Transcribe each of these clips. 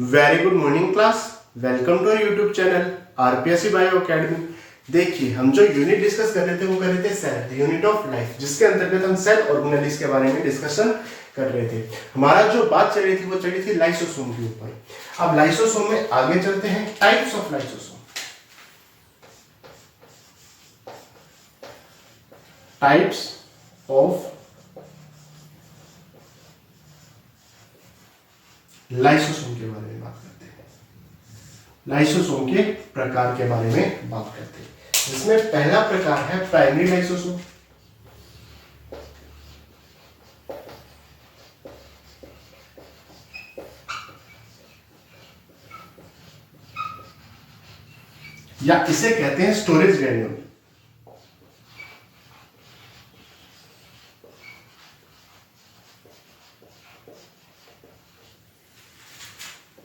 Very good morning class. Welcome to our YouTube channel RPSC bio academy. देखिए, हम जो unit discuss कर रहे थे वो कर रहे थे सेल, यूनिट ऑफ लाइफ, जिसके अंतर्गत हम सेल ऑर्गेनेलिस के बारे में डिस्कशन कर रहे थे। हमारा जो बात चल रही थी वो चली थी लाइसोसोम के ऊपर। अब लाइसोसोम में आगे चलते हैं। Types of lysosome. Types of lysosome के बारे में बात करते हैं। लाइसोसोम के प्रकार के बारे में बात करते हैं। इसमें पहला प्रकार है प्राइमरी लाइसोसोम। या इसे कहते हैं स्टोरेज ग्रैन्यूल।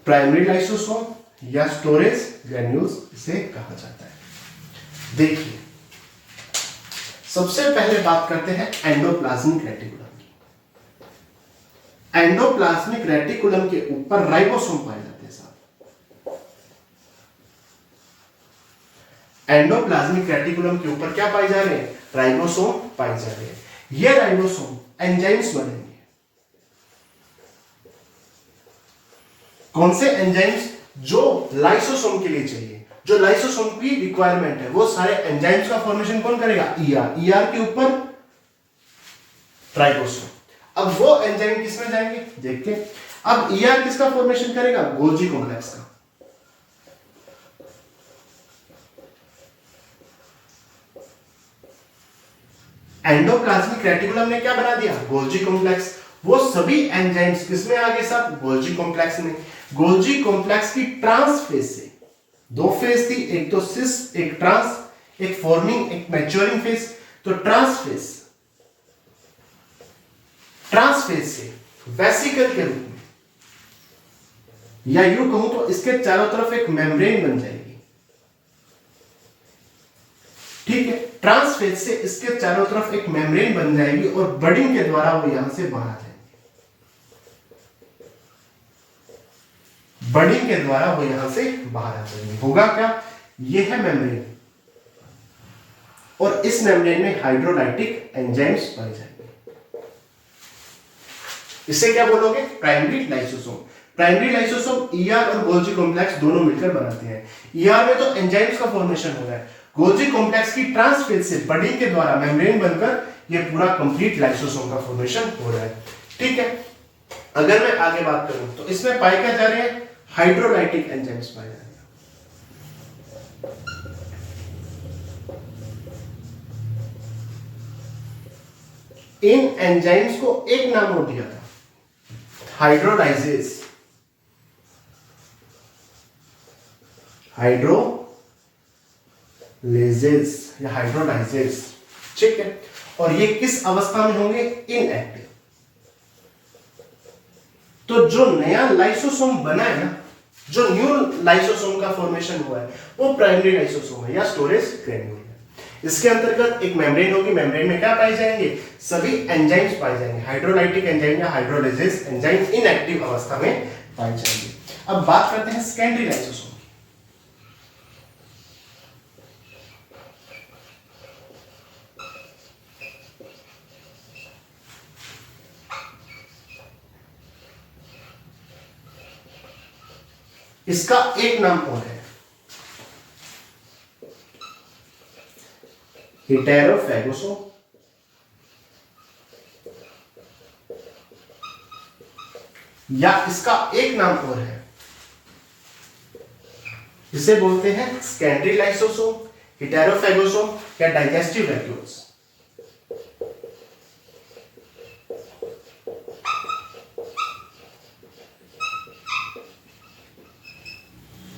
प्राइमरी लाइसोसोम या स्टोरेज ग्रैन्यूल्स इसे कहा जाता है। देखिए, सबसे पहले बात करते हैं एंडोप्लाज्मिक रेटिकुलम की। एंडोप्लाज्मिक रेटिकुलम के ऊपर राइबोसोम पाए जाते हैं साहब। एंडोप्लाज्मिक रेटिकुलम के ऊपर क्या पाए जा रहे हैं? राइबोसोम पाए जा रहे हैं। ये राइबोसोम एंजाइम्स बनेंगे। कौन से एंजाइम्स? जो लाइसोसोम के लिए चाहिए, जो लाइसोसोम की रिक्वायरमेंट है, वो सारे एंजाइम्स का फॉर्मेशन कौन करेगा? ईआर। ईआर के ऊपर राइबोसोम। अब वो एंजाइम किसमें जाएंगे देखते हैं। अब ईआर किसका फॉर्मेशन करेगा? गोल्जी कॉम्प्लेक्स का। एंडोप्लाज्मिक रेटिकुलम ने क्या बना दिया? Golgi complex. वो सभी एंजाइम्स किसमें आ गए साहब? गोल्जी कॉम्प्लेक्स में। गोल्जी कॉम्प्लेक्स की ट्रांस फेज से दो फेज थी, एक तो सिस, एक ट्रांस, एक फॉर्मिंग, एक मैच्योरिंग फेज। तो ट्रांस फेज से वेसिकल के रूप में, या यूं कहूं तो इसके चारों तरफ एक मेम्ब्रेन बन जाएगी। ठीक है, ट्रांस फेज से इसके चारों तरफ एक मेम्ब्रेन बन जाएगी और बडिंग के द्वारा वो यहां से बाहर आ जाएगी। बडिंग के द्वारा वो यहां से बाहर आ जाएंगे। होगा क्या? ये है मेम्ब्रेन, और इस मेम्ब्रेन में हाइड्रोलाइटिक एंजाइम्स पाए जाएंगे। इसे क्या बोलोगे? Primary lysosome. Primary lysosome ER और गोल्जी कॉम्प्लेक्स दोनों मिलकर बनाते हैं। ईआर में तो एंजाइम्स का फॉर्मेशन हो रहा है, गोल्जी कॉम्प्लेक्स की ट्रांस फेज से बडिंग के द्वारा मेम्ब्रेन बनकर ये पूरा कंप्लीट लाइसोसोम का फॉर्मेशन हो रहा है। ठीक है, अगर मैं आगे बात करूं तो इसमें पाए क्या जा रहे हैं? हाइड्रोलाइटिक एंजाइम्स पाए जा रहे हैं। इन एंजाइम्स को एक नाम और दिया था, हाइड्रोलाइजेज। हाइड्रोलेजेस या हाइड्रोलाइजेस। ठीक है, और ये किस अवस्था में होंगे? इनएक्टिव। तो जो नया लाइसोसोम बना है ना, जो न्यू लाइसोसोम का फॉर्मेशन हुआ है, वो प्राइमरी लाइसोसोम है या स्टोरेज ग्रैन्यूल है। इसके अंतर्गत एक मेम्ब्रेन होगी। मेम्ब्रेन में क्या पाए जाएंगे? सभी एंजाइम्स पाए जाएंगे। हाइड्रोलाइटिक एंजाइम या हाइड्रोलाइजेस एंजाइम इनएक्टिव अवस्था में पाए जाएंगे। अब बात करते हैं सेकेंडरी लाइसोसोम की। इसका एक नाम और है, हेटेरोफैगोसोम। या इसका एक नाम और है, इसे बोलते हैं सेकेंडरी लाइसोसोम, हेटेरोफैगोसोम या डाइजेस्टिव वैक्यूल्स।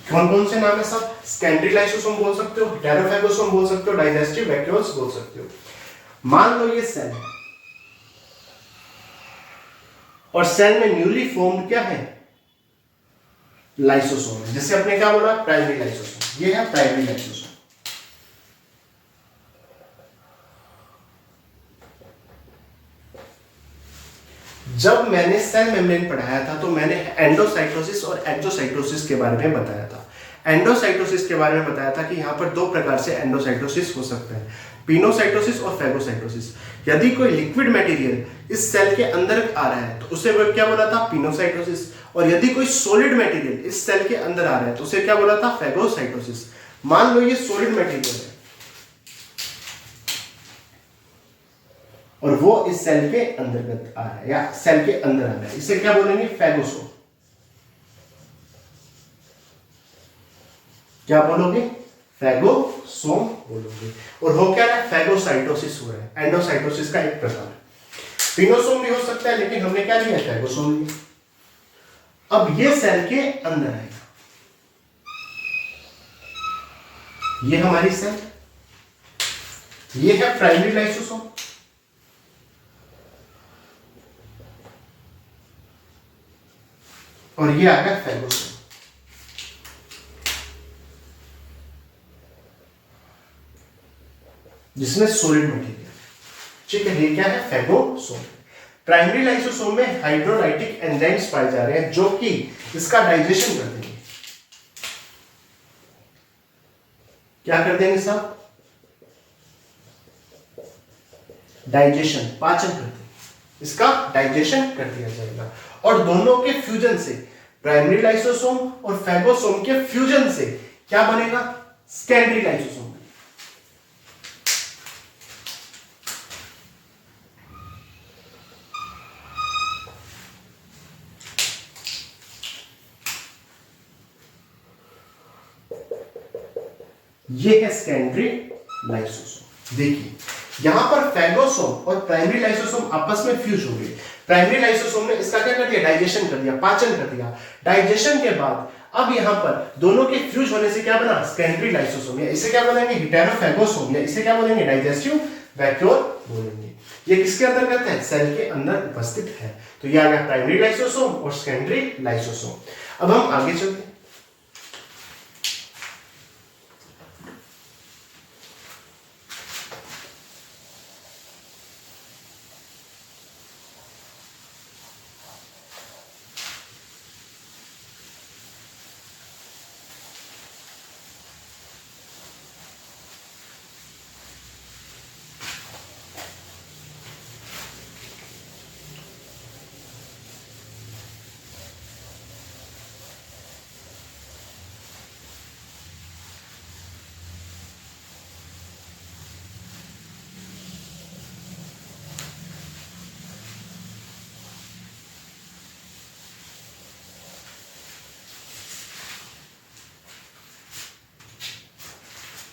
कौन कौन से नाम है सब? सेकेंडरी लाइसोसोम बोल सकते हो, हेटेरोफैगोसोम बोल सकते हो, डाइजेस्टिव वैक्यूल्स बोल सकते हो। मान लो ये सेल है, और सेल में न्यूली फॉर्म्ड क्या है? लाइसोसोम है। जैसे अपने क्या बोला? Primary lysosome. ये है प्राइमरी लाइसोसोम। जब मैंने सेल मेम्ब्रेन पढ़ाया था तो मैंने एंडोसाइटोसिस और एक्सोसाइटोसिस के बारे में बताया था। एंडोसाइटोसिस के बारे में बताया था कि यहाँ पर दो प्रकार से एंडोसाइटोसिस हो सकते हैं, पिनोसाइटोसिस और फैगोसाइटोसिस। यदि कोई लिक्विड मटेरियल इस सेल के अंदर आ रहा है तो उसे वो क्या बोला था, पिनोसाइटोसिस। और यदि कोई सॉलिड मटेरियल इस सेल के अंदर आ रहा है तो उसे क्या बोला था, फैगोसाइटोसिस। मान लो ये सॉलिड मटेरियल है और वो इस सेल के अंतर्गत आ रहा है या सेल के अंदर आ रहा है, इसे क्या बोलेंगे, फैगोसोम। क्या बोलोगे, फैगोसोम बोलोगे। और हो क्या रहा है, फैगोसाइटोसिस हो रहा है, एंडोसाइटोसिस का एक प्रकार है। पिनोसोम भी हो सकता है लेकिन हमने क्या लिया, फैगोसोम लिया। अब ये सेल के अंदर आएगा, ये हमारी सेल, ये है प्राइमरी लाइसोसोम, और ये आ गया फैगोसोम। जिसमें सॉलिड मटेरियल, ठीक है। ये क्या है, फैगोसोम। प्राइमरी लाइसोसोम में हाइड्रोलाइटिक एंजाइम्स पाए जा रहे हैं जो कि इसका डाइजेशन कर देंगे। क्या कर देंगे साहब, डाइजेशन, पाचन कर देंगे, इसका डाइजेशन कर दिया जाएगा। और दोनों के फ्यूजन से, प्राइमरी लाइसोसोम और फैगोसोम के फ्यूजन से क्या बनेगा, सेकेंडरी लाइसोसोम। ये है सेकेंडरी लाइसोसोम। देखिए यहां पर फैगोसोम और प्राइमरी लाइसोसोम आपस में फ्यूज हो गए। प्राइमरी लाइसोसोम ने इसका क्या कर दिया, डाइजेशन कर दिया, पाचन कर दिया। डाइजेशन के बाद अब यहां पर दोनों के फ्यूज होने से क्या बना, सेकेंडरी लाइसोसोम, या इसे क्या बोलेंगे, हेटेरोफैगोसोम, या इसे क्या बोलेंगे, डाइजेस्टिव वैक्यूल बोलेंगे। ये किसके अंतर्गत है, सेल के अंदर उपस्थित है। तो ये आ गया प्राइमरी लाइसोसोम और सेकेंडरी लाइसोसोम। अब हम आगे चलते हैं।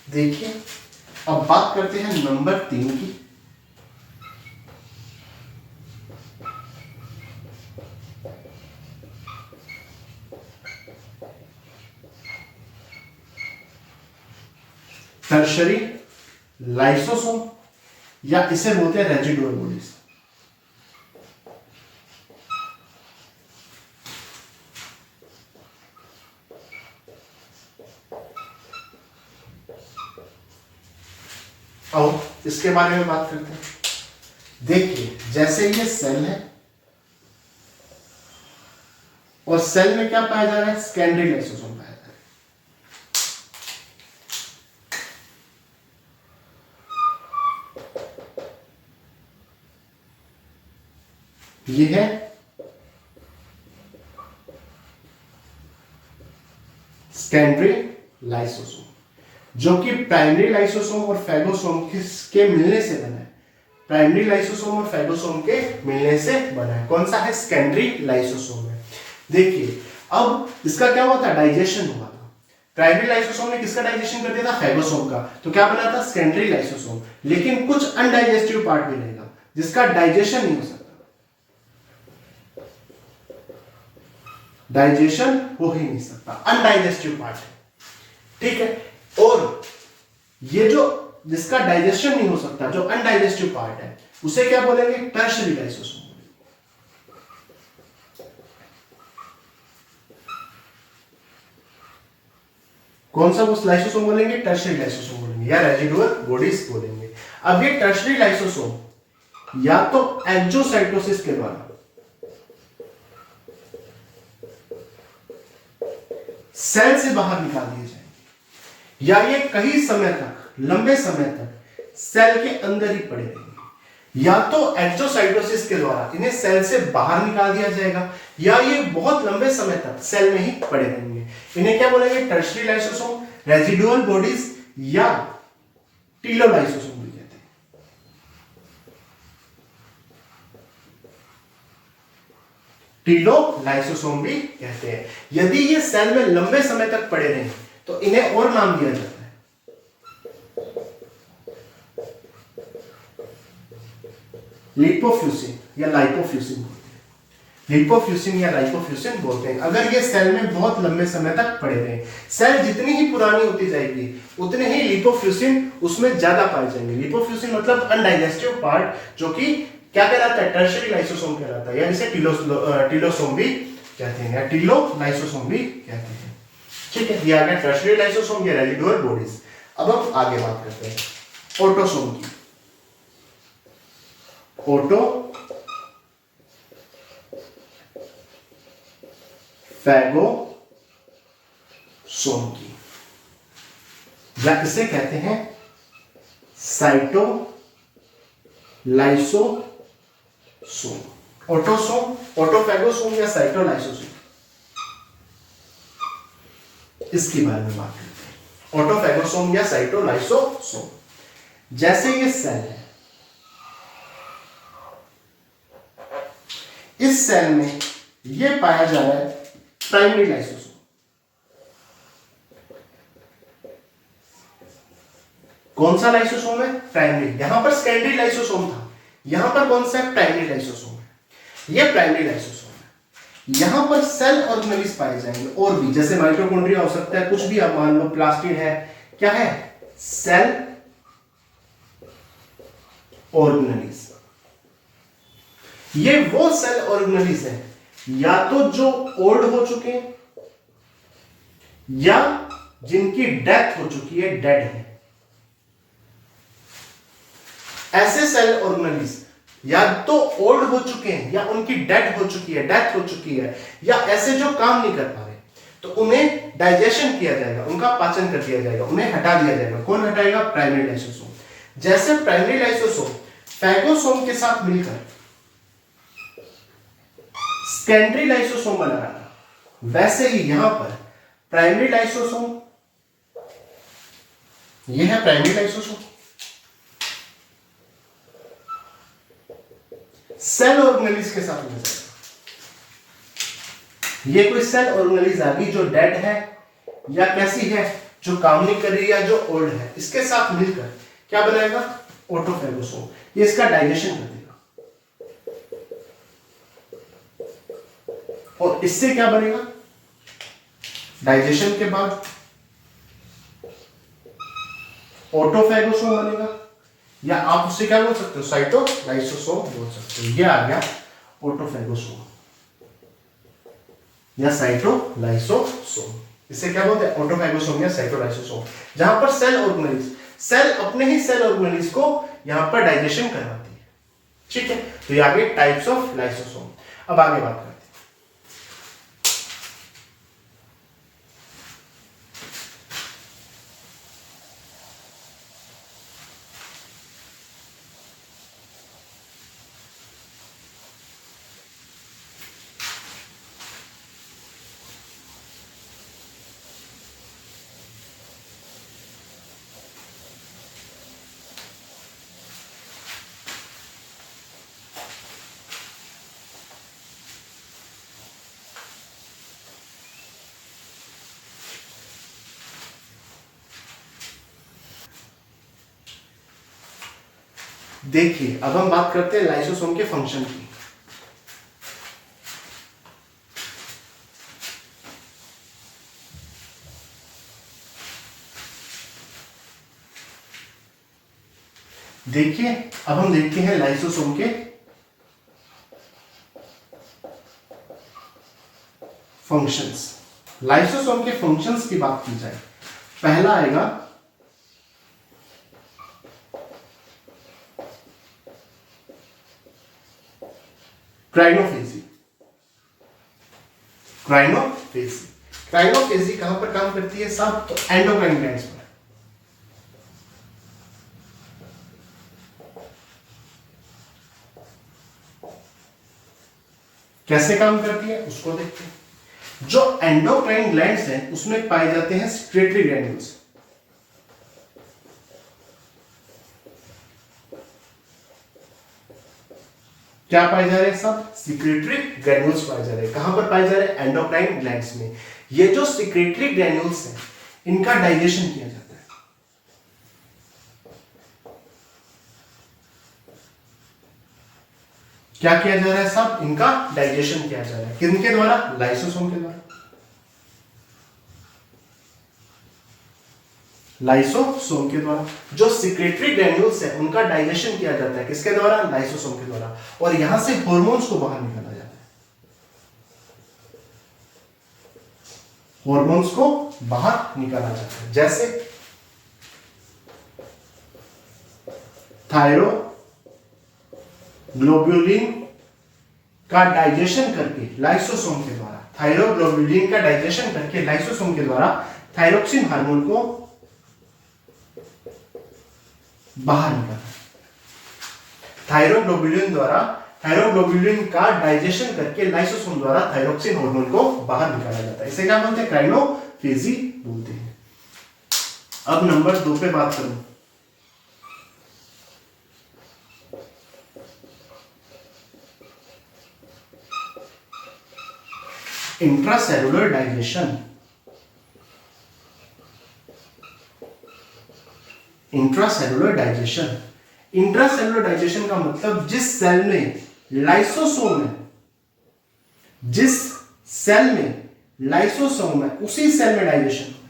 देखिए अब बात करते हैं नंबर 3 की। टर्शरी लाइसोसोम, या इसे बोलते हैं रेजिडुअल बॉडीज। आओ इसके बारे में बात करते हैं। देखिए जैसे ये सेल है और सेल में क्या पाया जा रहा है, सेकेंडरी लाइसोसोम पाया जा रहा है। ये है सेकेंडरी लाइसोसोम जो कि प्राइमरी लाइसोसोम और फैगोसोम के मिलने से बना है। प्राइमरी लाइसोसोम और फैगोसोम के मिलने से बना है। कौन सा है, सेकेंडरी लाइसोसोम है। देखिए अब इसका क्या हुआ था, डाइजेशन हुआ था। प्राइमरी लाइसोसोम ने किसका डाइजेशन कर दिया था, फैगोसोम का। तो क्या बना था, सेकेंडरी लाइसोसोम। लेकिन कुछ अनडाइजेस्टिव पार्ट भी रहेगा जिसका डाइजेशन नहीं हो सकता, डाइजेशन हो ही नहीं सकता, अनडाइजेस्टिव पार्ट है, ठीक है। और ये जो जिसका डाइजेशन नहीं हो सकता, जो अनडाइजेस्टिव पार्ट है, उसे क्या बोलेंगे, टर्शरी लाइसोसोम। कौन सा उस लाइसोसोम बोलेंगे, टर्शरी लाइसोसोम बोलेंगे या रेजिडुअल बॉडीज बोलेंगे। अब ये टर्शरी लाइसोसोम या तो एक्सोसाइटोसिस के द्वारा सेल से बाहर निकाल दिए जाएंगे, या ये कई समय तक, लंबे समय तक सेल के अंदर ही पड़े रहेंगे। या तो एक्सोसाइटोसिस के द्वारा इन्हें सेल से बाहर निकाल दिया जाएगा, या ये बहुत लंबे समय तक सेल में ही पड़े रहेंगे। इन्हें क्या बोलेंगे? टर्शियरी लाइसोसोम, रेजिडुअल बॉडीज, या टीलोलाइसोसोम भी कहते हैं। टीलोलाइसोसोम भी कहते हैं। यदि ये सेल में लंबे समय तक पड़े रहें तो इन्हें और नाम दिया जाता है, लिपोफ्यूसिन या लाइपोफ्यूसिन बोलते हैं। लिपोफ्यूसिन या लाइपोफ्यूसिन बोलते हैं। अगर ये सेल में बहुत लंबे समय तक पड़े रहे, सेल जितनी ही पुरानी होती जाएगी उतने ही लिपोफ्यूसिन उसमें ज्यादा पाए जाएंगे। लिपोफ्यूसिन मतलब अनडाइजेस्टिव पार्ट, जो कि क्या कहलाता है? टर्शियरी लाइसोसोम कहलाता है, या इसे टीलोसोम भी कहते हैं, या टीलोलाइसोसोम भी कहते हैं। ठीक है, ये आ गया टर्शियरी लाइसोसोम या रेजिडुअल बॉडीज। अब हम आगे बात करते हैं ऑटोसोम की। फैगोसोम की, या इसे कहते हैं साइटोलाइसोसोम। ऑटोसोम, ऑटोफैगोसोम या साइटोलाइसोसोम, इसके बारे में बात करते हैं। ऑटोफैगोसोम या साइटोलाइसोसोम, जैसे ये सेल है, इस सेल में ये पाया जा रहा है प्राइमरी लाइसोसोम। कौन सा लाइसोसोम है? प्राइमरी। यहां पर सेकेंडरी लाइसोसोम था, यहां पर कौन सा है? प्राइमरी लाइसोसोम है। ये प्राइमरी लाइसोसोम है। यहां पर सेल ऑर्गेनेल्स पाए जाएंगे, और भी, जैसे माइटोकॉन्ड्रिया हो सकता है, कुछ भी आप मान लो, प्लास्टिड है, क्या है? Cell organelles. ये वो सेल ऑर्गेनेल्स है या तो जो ओल्ड हो चुके हैं, या जिनकी डेथ हो चुकी है, डेड है। ऐसे सेल ऑर्गेनेल्स या तो ओल्ड हो चुके हैं, या उनकी डेथ हो चुकी है, या ऐसे जो काम नहीं कर पा रहे, तो उन्हें डाइजेशन किया जाएगा, उनका पाचन कर दिया जाएगा, उन्हें हटा दिया जाएगा। कौन हटाएगा? Primary lysosome. जैसे प्राइमरी लाइसोसोम फैगोसोम के साथ मिलकर सेकेंडरी लाइसोसोम बना रहा था, वैसे ही यहां पर प्राइमरी लाइसोसोम, यह है प्राइमरी लाइसोसोम, सेल ऑर्गेनेल्स के साथ मिल जाएगा। ये कोई सेल ऑर्गेनेल्स आ गई जो डेड है, या कैसी है? जो काम नहीं कर रही है, जो ओल्ड है, इसके साथ मिलकर क्या बनाएगा? ऑटोफैगोसोम। ये इसका डाइजेशन कर देगा, और इससे क्या बनेगा? डाइजेशन के बाद ऑटोफैगोसोम बनेगा, या आप उससे क्या बोल सकते हो? साइटोलाइसोसोम बोल सकते हो। ये आ गया ऑटोफैगोसोम या साइटोलाइसोसोम। इसे क्या बोलते हैं? ऑटोफैगोसोम या साइटोलाइसोसोम। जहां पर सेल ऑर्गेनेल्स, सेल अपने ही सेल ऑर्गेनेल्स को यहां पर डाइजेशन करवाती है। ठीक है, तो ये आ गए टाइप्स ऑफ लाइसोसोम। अब आगे बात करते हैं। देखिए, अब हम बात करते हैं लाइसोसोम के फंक्शन की। देखिए, अब हम देखते हैं लाइसोसोम के फंक्शंस। लाइसोसोम के फंक्शंस की बात की जाए, पहला आएगा क्राइनोफेजी। क्राइनोफेजी क्राइनोफेजी कहां पर काम करती है साहब? तो एंडोक्राइन ग्लैंड्स पर। कैसे काम करती है उसको देखते हैं। जो एंडोक्राइन ग्लैंड्स हैं उसमें पाए जाते हैं सिक्रेटरी ग्रैन्यूल्स। क्या पाए जा रहे हैं सब? सिक्रेटरी ग्रैन्यूल्स पाए जा रहे हैं। कहां पर पाए जा रहे हैं? एंडोक्राइन ग्लैंड्स में। ये जो सिक्रेटरी ग्रैन्यूल्स हैं इनका डाइजेशन किया जाता है। क्या किया जा रहा है साहब? इनका डाइजेशन किया जा रहा है। किनके द्वारा? लाइसोसोम के द्वारा। लाइसोसोम के द्वारा। जो सिक्रेटरी ग्रैन्यूल्स है उनका डाइजेशन किया जाता है किसके द्वारा? लाइसोसोम के द्वारा। और यहां से हॉर्मोन्स को बाहर निकाला जाता है। हॉर्मोन्स को बाहर निकाला जाता है जैसे थायरोग्लोबुलिन का डाइजेशन करके लाइसोसोम के द्वारा, थायरोग्लोबुलिन का डाइजेशन करके लाइसोसोम के द्वारा थायरोक्सिन हार्मोन को बाहर निकाला। थायरोग्लोबुलिन का डाइजेशन करके लाइसोसोम द्वारा थायरोक्सिन हार्मोन को बाहर निकाला जाता है। इसे क्या बोलते हैं? क्राइनोफेजी बोलते हैं। अब नंबर 2 पे बात करूं। Intracellular digestion. Intracellular digestion, intracellular digestion का मतलब जिस सेल में लाइसोसोम है, जिस सेल में लाइसोसोम है उसी सेल में डाइजेशन हो रहा है।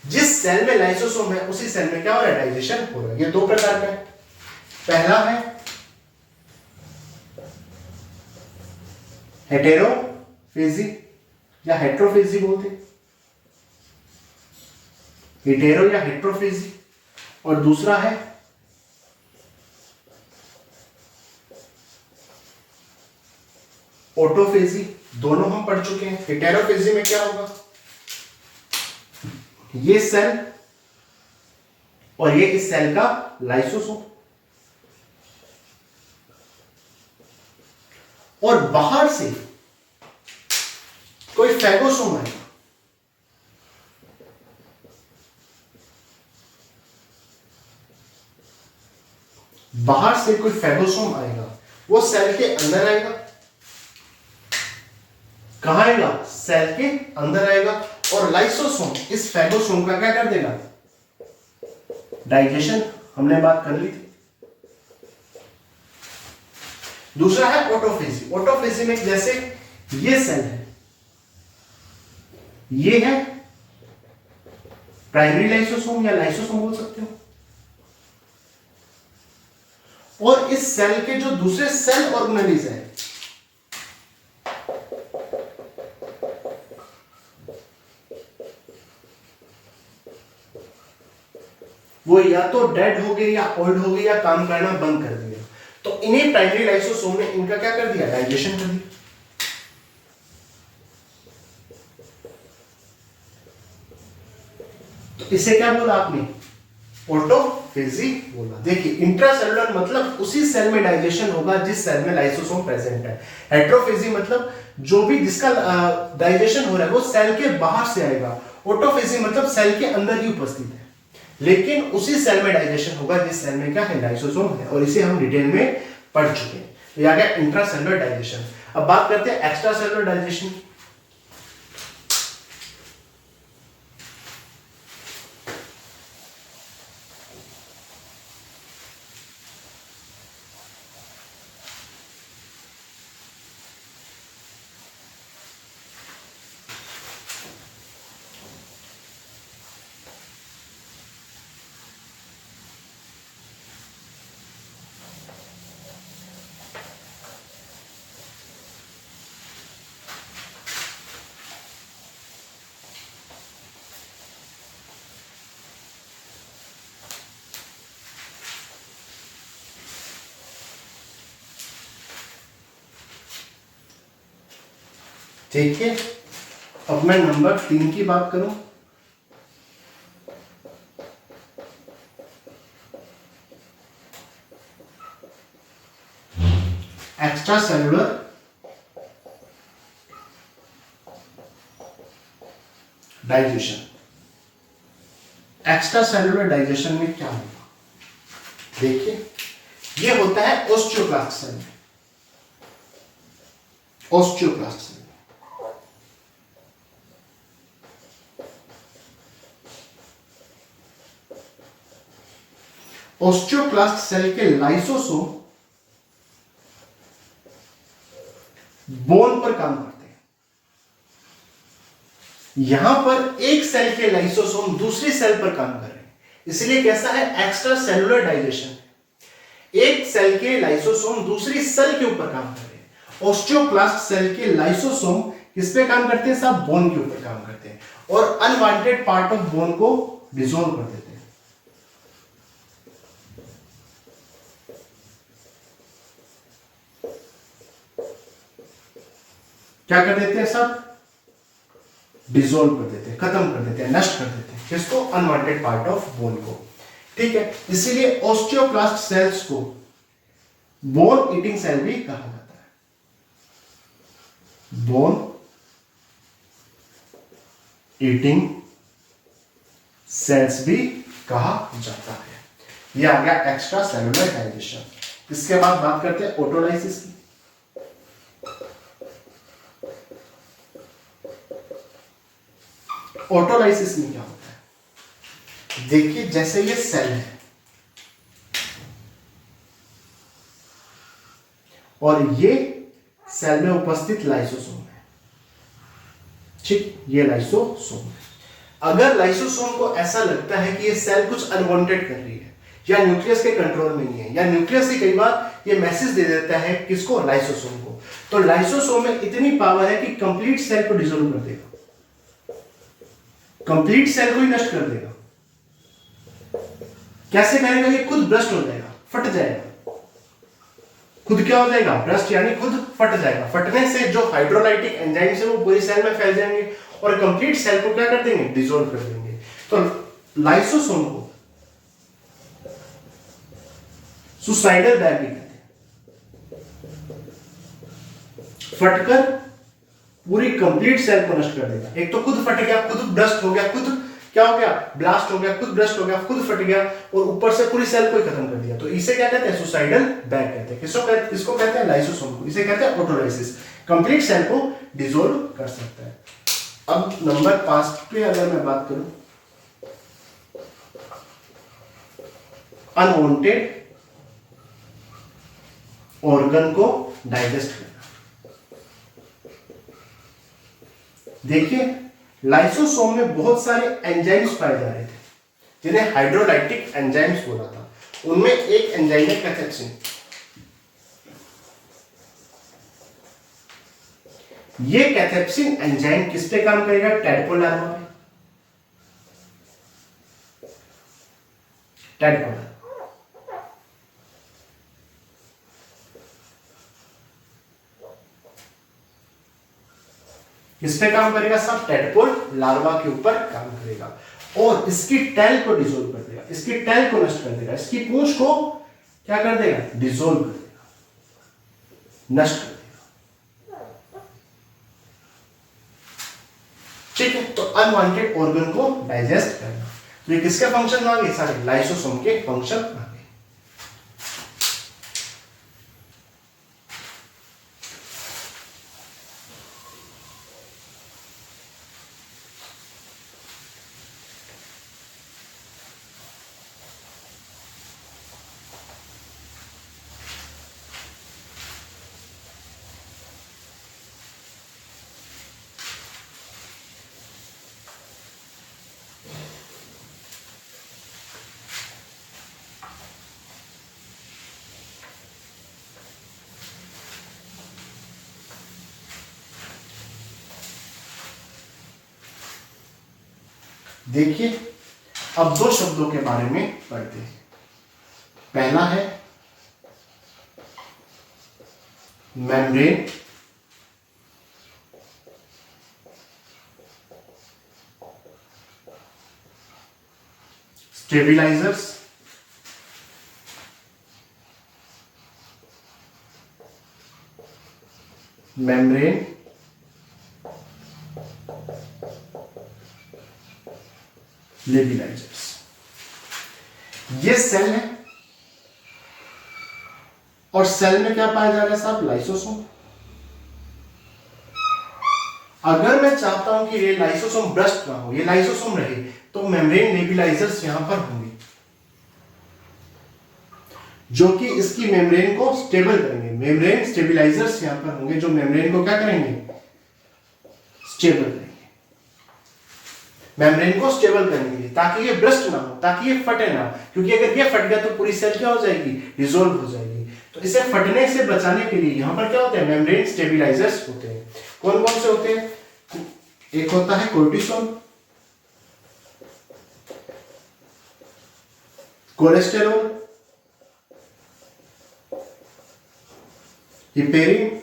जिस सेल में लाइसोसोम है उसी सेल में क्या हो रहा है? डाइजेशन हो रहा है। ये दो प्रकार का है। पहला है हेटेरोफेजी या हेट्रोफेजी बोलते हैं, हेटेरो या हेट्रोफेजी। और दूसरा है ऑटोफेजी। दोनों हम पढ़ चुके हैं। हेटेरोफेजी में क्या होगा? ये सेल और ये इस सेल का लाइसोसोम, और बाहर से कोई फैगोसोम आएगा। बाहर से कोई फैगोसोम आएगा, वो सेल के अंदर आएगा। कहां आएगा? सेल के अंदर आएगा। और लाइसोसोम इस फैगोसोम का क्या कर देगा? डाइजेशन। हमने बात कर ली थी। दूसरा है ऑटोफेजी। ऑटोफेजी में जैसे ये सेल है, ये है प्राइमरी लाइसोसोम या लाइसोसोम बोल सकते हो, और इस सेल के जो दूसरे सेल ऑर्गेनेलिज है वो या तो डेड हो गए या ओल्ड हो गए या काम करना बंद कर दिया। तो इन्हें प्राइमरी लाइसोसोम ने इनका क्या कर दिया? डाइजेशन कर दिया। तो इसे क्या बोला आपने? ऑटोफेजी बोला। देखिए इंट्रासेलुलर मतलब उसी सेल में डाइजेशन होगा जिस सेल में लाइसोसोम प्रेजेंट है। हेट्रोफेजी मतलब जो भी जिसका डाइजेशन हो रहा है वो सेल के बाहर से आएगा। ऑटोफेजी मतलब सेल के अंदर ही उपस्थित है लेकिन उसी सेल में डाइजेशन होगा जिस सेल में क्या है? लाइसोसोम है। और इसे हम डिटेल में पढ़ चुके हैं। तो यह आ गया इंट्रासेलुलर डाइजेशन। अब बात करते हैं एक्स्ट्रासेलुलर डाइजेशन की। ठीक है, अब मैं नंबर 3 की बात करूं, extra cellular digestion. Extra cellular digestion में क्या होगा, देखिए ये होता है ओस्टियोक्लास्ट सेल में, ओस्टियोक्लास्ट सेल। ओस्टियोक्लास्ट सेल के लाइसोसोम बोन पर काम करते हैं। यहां पर एक सेल के लाइसोसोम दूसरी सेल पर काम कर रहे हैं, इसलिए कैसा है, एक्स्ट्रा सेलुलर डाइजेशन। एक सेल के लाइसोसोम दूसरी सेल के ऊपर काम कर रहे हैं। ओस्टियोक्लास्ट सेल के लाइसोसोम किस पे काम करते हैं साहब, बोन के ऊपर काम करते हैं और अनवांटेड पार्ट ऑफ बोन को डिसॉल्व कर देते हैं। क्या कर देते हैं सब, डिसॉल्व कर देते हैं, खत्म कर देते हैं, नष्ट कर देते हैं किसको, अनवांटेड पार्ट ऑफ बोन को। ठीक है, इसीलिए ओस्टियोक्लास्ट सेल्स को बोन ईटिंग सेल भी कहा जाता है, बोन ईटिंग सेल्स भी कहा जाता है। यह आ गया एक्स्ट्रा सेलुलर डाइजेशन। इसके बाद बात करते हैं ऑटोलाइसिस की। ऑटोलाइसिस में क्या होता है, देखिए जैसे ये सेल है और ये सेल में उपस्थित लाइसोसोम है, ठीक, ये लाइसोसोम है। अगर लाइसोसोम को ऐसा लगता है कि ये सेल कुछ अनवांटेड कर रही है या न्यूक्लियस के कंट्रोल में नहीं है, या न्यूक्लियस ही कई बार ये मैसेज दे देता है किसको, लाइसोसोम को, तो लाइसोसोम में इतनी पावर है कि कंप्लीट सेल को डिसॉल्व कर देगा, कंप्लीट सेल को ही नष्ट कर देगा। कैसे करेगा, ये खुद ब्रस्ट हो जाएगा, फट जाएगा, खुद क्या हो जाएगा, ब्रस्ट यानी खुद फट जाएगा। फटने से जो हाइड्रोलाइटिक एंजाइम्स है वो पूरी सेल में फैल जाएंगे और कंप्लीट सेल को क्या कर देंगे, डिसॉल्व कर देंगे। तो लाइसोसोम को सुसाइडल बैग भी कहते हैं, फटकर पूरी कंप्लीट सेल को नष्ट कर देगा। एक तो खुद फट गया, खुद ब्रस्ट हो गया, खुद क्या हो गया, ब्लास्ट हो गया, खुद ब्रस्ट हो गया, खुद फट गया और ऊपर से पूरी सेल को ही खत्म कर दिया। तो इसे क्या कहते हैं, सुसाइडल बैग कहते हैं। किसको कहते हैं, लाइसोसोम को। इसे कहते हैं ऑटोलाइसिस, कंप्लीट सेल को डिसॉल्व कर सकता है। अब नंबर 5 पे अगर मैं बात करूं, अनवांटेड ऑर्गन को डाइजेस्ट करना। देखिए लाइसोसोम में बहुत सारे एंजाइम्स पाए जा रहे थे जिन्हें हाइड्रोलाइटिक एंजाइम्स बोला था। उनमें एक एंजाइम है कैथेप्सिन। ये कैथेप्सिन एंजाइम किस पे काम करेगा, टैडपोल लार्वा पे, टैडपोल। किस पे काम करेगा सब, टैडपोल लार्वा के ऊपर काम करेगा और इसकी टेल को डिसॉल्व कर देगा, इसकी टेल को नष्ट कर देगा, इसकी पूंछ को क्या कर देगा, डिसॉल्व कर देगा, नष्ट कर देगा। ठीक है, तो अनवांटेड ऑर्गन को डाइजेस्ट करना, तो ये किसके फंक्शन आ गए, सारे लाइसोसोम के फंक्शन आ गए। देखिए अब दो शब्दों के बारे में पढ़ते हैं। पहला है मेम्ब्रेन स्टेबिलाईजर्स, मेम्ब्रेन, लेबिलाइजर्स। ये सेल है और सेल में क्या पाया जा रहा है साहब? लाइसोसोम। अगर मैं चाहता हूं कि ये लाइसोसोम ब्रस्ट ना हो, ये लाइसोसोम रहे, तो मेम्ब्रेन नेबुलाइजर्स यहां पर होंगे जो कि इसकी मेम्ब्रेन को स्टेबल करेंगे। मेम्ब्रेन स्टेबिलाईजर्स यहां पर होंगे जो मेम्ब्रेन को क्या करेंगे? स्टेबल करेंगे, मेम्ब्रेन को स्टेबल करने के लिए, ताकि ये ब्रस्ट ना हो, ताकि ये फटे ना, क्योंकि अगर ये फट गया तो पूरी सेल क्या हो जाएगी? डिसॉल्व हो जाएगी। तो इसे फटने से बचाने के लिए यहां पर क्या होते हैं? मेम्ब्रेन स्टेबिलाईजर्स होते हैं। कौन कौन से होते हैं? एक होता है कोर्टिसोन, कोलेस्टेरोल, हिपेरिन,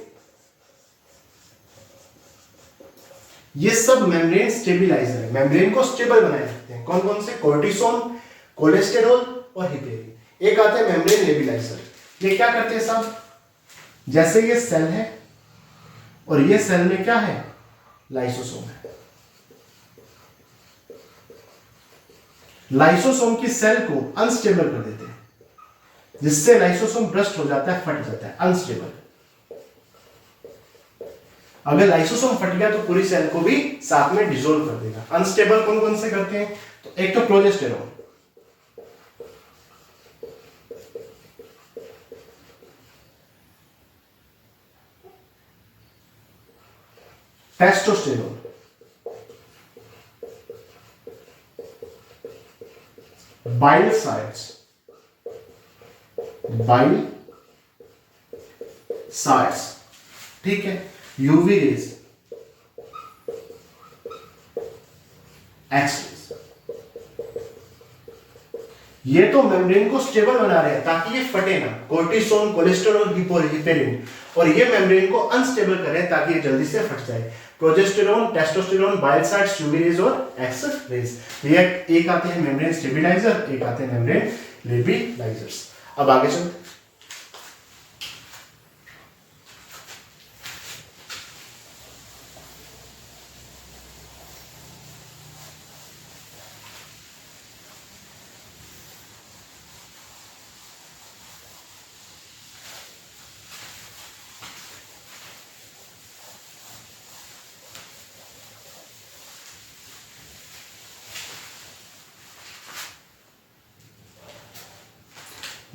ये सब मेम्ब्रेन स्टेबिलाईजर है, मेम्ब्रेन को स्टेबल बनाए रखते हैं। कौन कौन से? कोर्टिसोन, कोलेस्टेरोल और हिपेरिन। एक आते हैं मेम्ब्रेन नेबुलाइजर। ये क्या करते हैं साहब? जैसे ये सेल है और ये सेल में क्या है? लाइसोसोम है। लाइसोसोम की सेल को अनस्टेबल कर देते हैं, जिससे लाइसोसोम ब्रस्ट हो जाता है, फट जाता है, अनस्टेबल। अगर लाइसोसोम फट गया तो पूरी सेल को भी साथ में डिसॉल्व कर देगा। अनस्टेबल कौन कौन से करते हैं? तो एक तो प्रोजेस्टेरोन, टेस्टोस्टेरोन, बाइल साइट्स, ठीक है, यूवी रेज, एक्स रेज। ये तो मेम्ब्रेन को स्टेबल बना रहे हैं ताकि ये फटे ना, कोर्टिसोन, कोलेस्टेरोल, हिपेरिन, और ये मेम्ब्रेन को अनस्टेबल कर रहे हैं ताकि ये जल्दी से फट जाए। Progesterone, testosterone, bile sites, UV rays और एक्स रेज। ये एक आते हैं मेम्ब्रेन स्टेबिलाईजर, एक आते हैं मेम्ब्रेन लेबिलाइजर्स। अब आगे चलते हैं।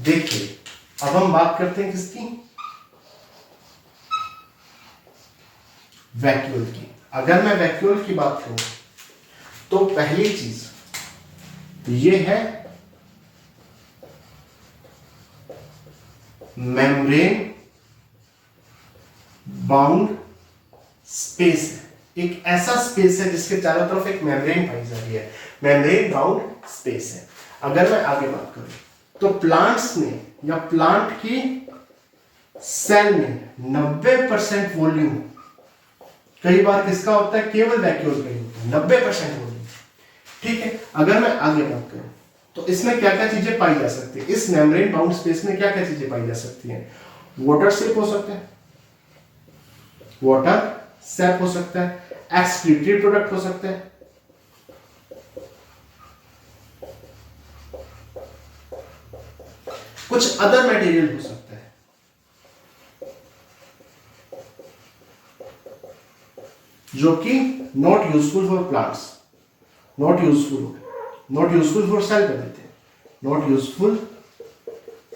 देखिए, अब हम बात करते हैं किसकी? वैक्यूल की। अगर मैं वैक्यूल की बात करूं तो पहली चीज ये है मेम्ब्रेन बाउंड स्पेस है। एक ऐसा स्पेस है जिसके चारों तरफ एक मेम्ब्रेन पाई जा रही है, मेम्ब्रेन बाउंड स्पेस है। अगर मैं आगे बात करूं तो प्लांट्स में या प्लांट की सेल में 90% वॉल्यूम कई बार किसका होता है? केवल वैक्यूल का ही होता है, 90% वॉल्यूम, ठीक है। अगर मैं आगे बात करूं तो इसमें क्या क्या चीजें पाई जा सकती है? इस मेम्ब्रेन बाउंड स्पेस में क्या क्या चीजें पाई जा सकती हैं? वाटर सेप हो सकता है, वाटर सेप हो सकता है, एक्सक्रीटरी प्रोडक्ट हो सकता है, कुछ अदर मटेरियल हो सकता है, जो कि not useful for plants, not useful for sale कर देते हैं, नॉट यूजफुल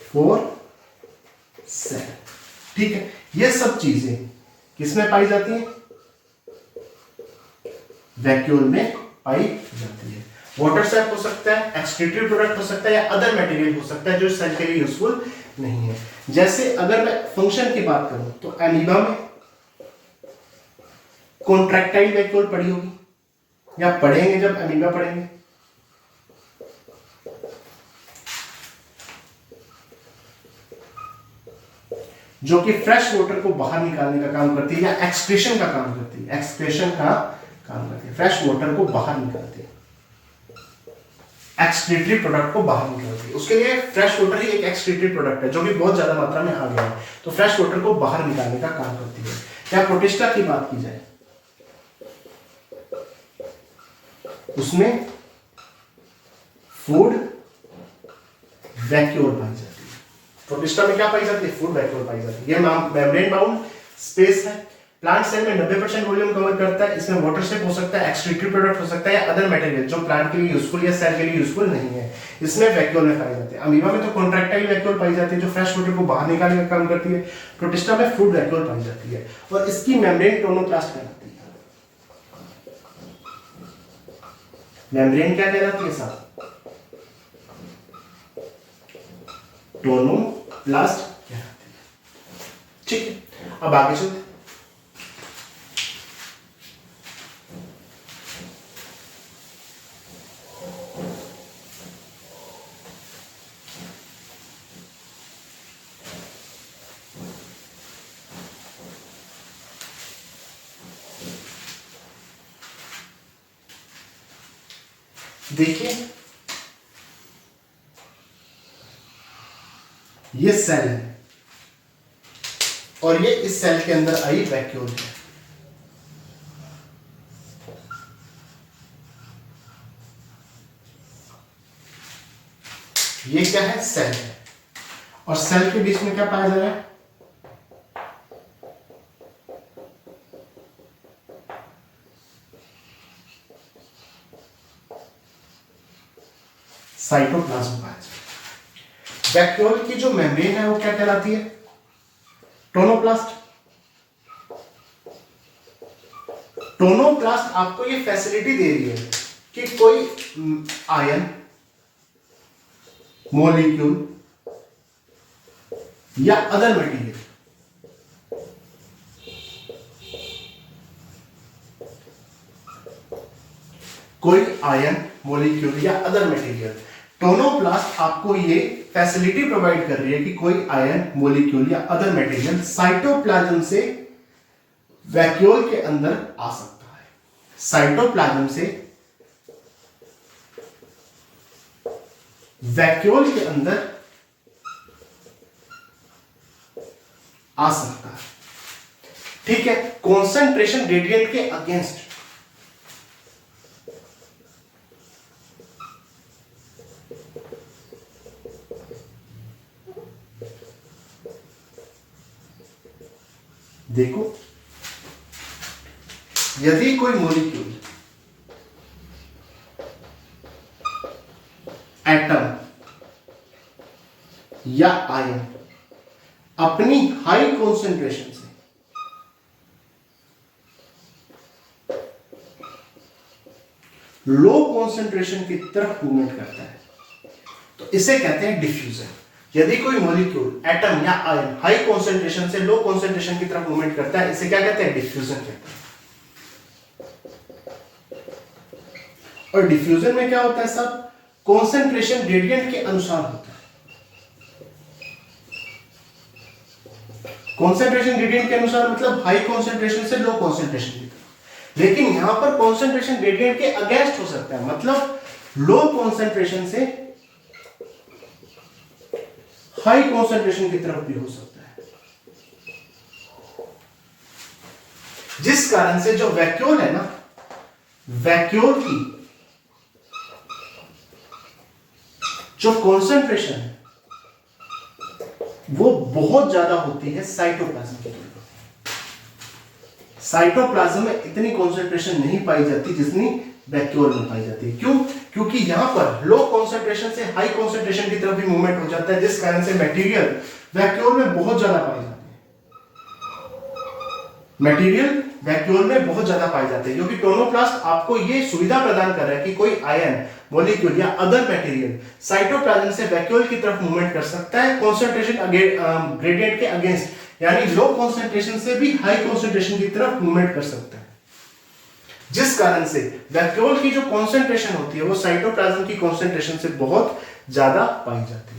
फॉर सेल, ठीक है। ये सब चीजें किसमें पाई जाती हैं? वैक्यूल में पाई जाती है। वाटर सैप हो सकता है, एक्सक्रीटरी प्रोडक्ट हो सकता है, या अदर मटेरियल हो सकता है जो सेल के लिए यूजफुल नहीं है। जैसे अगर मैं फंक्शन की बात करूं तो एमीबा में कॉन्ट्रैक्टाइल वैक्यूल पड़ी होगी या पढ़ेंगे जब एमीबा पढ़ेंगे, जो कि फ्रेश वाटर को बाहर निकालने का काम करती है या एक्सक्रीशन का काम करती है, फ्रेश वाटर को बाहर निकालती है। एक्सक्रीटरी प्रोडक्ट को बाहर निकालती है। उसके लिए फ्रेश वाटर ही एक एक्सक्रीटरी प्रोडक्ट है जो कि बहुत ज्यादा मात्रा में आ गया है, तो फ्रेश वाटर को बाहर निकालने का काम करती है। क्या प्रोटिस्टा की बात की जाए, उसमें फूड वैक्यूल पाई जाती है। प्रोटिस्टा में क्या पाई जाती है, फूड वैक्यूल पाई जाती है। ये मेम्ब्रेन बाउंड स्पेस है। प्लांट सेल में 90% वॉल्यूम कवर करता है। इसमें वाटर स्टेप हो सकता है, एक्सक्रीटरी प्रोडक्ट हो सकता है या अदर मटेरियल जो प्लांट के लिए यूजफुल या सेल के लिए यूजफुल नहीं है, इसमें वैक्यूल में पाई जाती है। अमीबा में तो कॉन्ट्रैक्टाइल वैक्यूल पाई जाती है जो फ्रेश वाटर को बाहर निकालने का काम करती है। प्रोटिस्टा में फूड वैक्यूल पाई जाती है और इसकी मेम्ब्रेन टोनोप्लास्ट कहलाती है। मेम्ब्रेन क्या कहलाती है साहब, टोनोप्लास्ट कहलाती है। ठीक है, अब आगे चलते। देखिए ये सेल है और ये इस सेल के अंदर आई वैक्यूल है। ये क्या है, सेल है और सेल के बीच में क्या पाया जा रहा है, साइटोप्लाज्म पाया जाता है। वैक्यूल की जो मेम्ब्रेन है वो क्या कहलाती है, टोनोप्लास्ट। टोनोप्लास्ट आपको ये फैसिलिटी दे रही है कि कोई आयन, मॉलिक्यूल या अदर मटेरियल कोई आयन, मॉलिक्यूल या अदर मटेरियल, टोनोप्लास्ट आपको ये फैसिलिटी प्रोवाइड कर रही है कि कोई आयन, मॉलिक्यूल या अदर मटेरियल साइटोप्लाज्म से वैक्यूल के अंदर आ सकता है। साइटोप्लाज्म से वैक्यूल के अंदर आ सकता है। ठीक है, कॉन्सेंट्रेशन ग्रेडियंट के अगेंस्ट देखो, यदि कोई मॉलिक्यूल, एटम या आयन अपनी हाई कॉन्सेंट्रेशन से लो कॉन्सेंट्रेशन की तरफ मूवमेंट करता है तो इसे कहते हैं डिफ्यूजन। यदि कोई मॉलिक्यूल, एटम या आयन हाई कॉन्सेंट्रेशन से लो कॉन्सेंट्रेशन की तरफ मूवमेंट करता है, इसे क्या कहते हैं, डिफ्यूजन कहते हैं। और डिफ्यूजन में क्या होता है साहब, कॉन्सेंट्रेशन ग्रेडियंट के अनुसार होता है। कॉन्सेंट्रेशन ग्रेडियंट के अनुसार मतलब हाई कॉन्सेंट्रेशन से लो कॉन्सेंट्रेशन की तरफ। लेकिन यहां पर कॉन्सेंट्रेशन ग्रेडियंट के अगेंस्ट हो सकता है, मतलब लो कॉन्सेंट्रेशन से हाई कॉन्सेंट्रेशन की तरफ भी हो सकता है, जिस कारण से जो वैक्यूल है ना, वैक्यूल की जो कॉन्सेंट्रेशन है वो बहुत ज्यादा होती है साइटोप्लाज्म की तुलना। साइटोप्लाज्म में इतनी कॉन्सेंट्रेशन नहीं पाई जाती जितनी वैक्यूल में पाई जाती है। क्यों? क्योंकि यहां पर लो कॉन्सेंट्रेशन से हाई कॉन्सेंट्रेशन की तरफ भी मूवमेंट हो जाता है, जिस कारण से मटेरियल वैक्यूल में बहुत ज्यादा पाई जाती है। मटेरियल वैक्यूल में बहुत ज्यादा पाए जाते हैं क्योंकि टोनोप्लास्ट आपको ये सुविधा प्रदान कर रहा है कि कोई आयन, मॉलिक्यूल या अदर मटेरियल साइटोप्लाज्म से वैक्यूल की तरफ मूवमेंट कर सकता है कॉन्सेंट्रेशन ग्रेडियंट के अगेंस्ट, यानी लो कॉन्सेंट्रेशन से भी हाई कॉन्सेंट्रेशन की तरफ मूवमेंट कर सकता है, जिस कारण से वैक्यूल की जो कॉन्सेंट्रेशन होती है वो साइटोप्लाज्म की कॉन्सेंट्रेशन से बहुत ज्यादा पाई जाती है।